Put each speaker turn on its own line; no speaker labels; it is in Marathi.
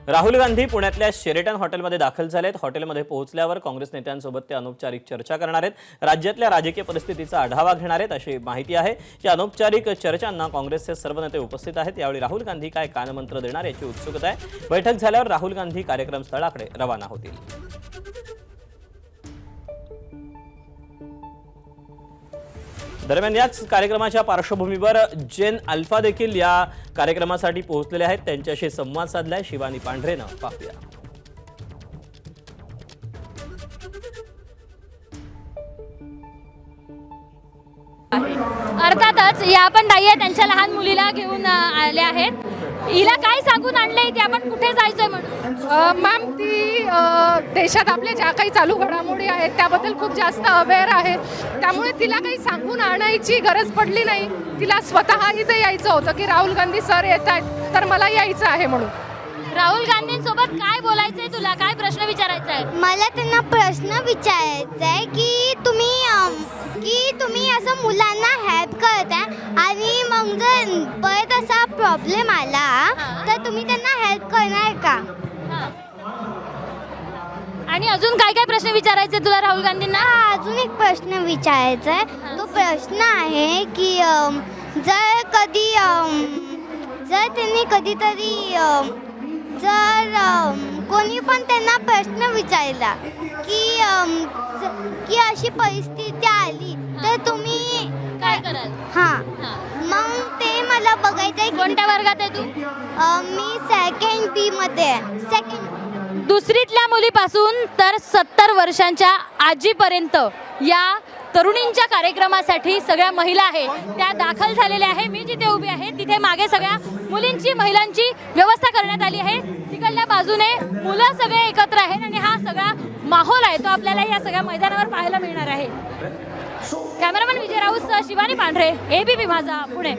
राहुल गांधी पुण्यातल्या शेरेटन हॉटेलमध्ये दाखल झालेत। हॉटेलमध्ये पोहोचल्यावर काँग्रेस नेत्यांसोबत ते अनौपचारिक चर्चा करणार आहेत। राज्यातल्या राजकीय परिस्थितीचा आढावा घेणार आहेत अशी माहिती आहे। या अनौपचारिक चर्चांना काँग्रेसचे सर्व नेते उपस्थित आहेत। यावेळी राहुल गांधी काय कानमंत्र देणार याची उत्सुकता आहे। बैठक झाल्यावर राहुल गांधी कार्यक्रम स्थळाकडे रवाना होतील। दरम्यान याच कार्यक्रमाच्या पार्श्वभूमीवर जेन अल्फा देखील या कार्यक्रमासाठी पोहोचलेले आहेत। त्यांच्याशी संवाद साधलाय शिवानी पांढरेनं। पाहूया।
अर्थातच या पण ताई आहेत, त्यांच्या लहान मुलीला घेऊन आल्या आहेत। हिला काय सांगून आणलंय ते आपण कुठे जायचंय म्हणून?
मॅम ती देशात आपल्या ज्या काही चालू घडामोडी आहेत त्याबद्दल खूप जास्त अवेअर आहे, त्यामुळे तिला काही सांगून आणायची गरज पडली नाही। तिला स्वतः इथे यायचं होतं की राहुल गांधी सर येत आहेत तर मला यायचं आहे म्हणून।
राहुल गांधींसोबत काय बोलायचंय तुला? काय प्रश्न विचारायचा आहे?
मला त्यांना प्रश्न विचारायचा आहे की तुम्ही असं मुलांना हेल्प करताय आणि मग जर परत असा प्रॉब्लेम आला तर तुम्ही त्यांना हेल्प करणार का?
आणि अजून काय काय प्रश्न विचारायचे तुला राहुल गांधींना?
अजून एक प्रश्न विचारायचा आहे। तो प्रश्न आहे की जर त्यांनी कधीतरी कोणी पण त्यांना प्रश्न विचारला की अशी परिस्थिती आली तर तुम्ही
काय कराल?
मग ते मला बघायचं आहे।
कोणत्या वर्गात आहे तू?
मी सेकंड बी मध्ये आहे। सेकंड
दुसरीतल्या मुलीपासून तर 70 वर्षांच्या आजीपर्यंत या तरुणींच्या कार्यक्रमासाठी सगळ्या महिला आहेत त्या दाखल झालेल्या आहे। मी जिथे उभी आहे तिथे मागे सगळ्या मुलींची महिलांची व्यवस्था करण्यात आली आहे। तिकडल्या बाजूने मुलं सगळे एकत्र आहेत आणि हा सगळा माहोल आहे तो आपल्याला या सगळ्या मैदानावर पाहायला मिळणार आहे। कॅमेरामन विजय राऊत सह शिवानी पांढरे, ABP माझा, पुणे।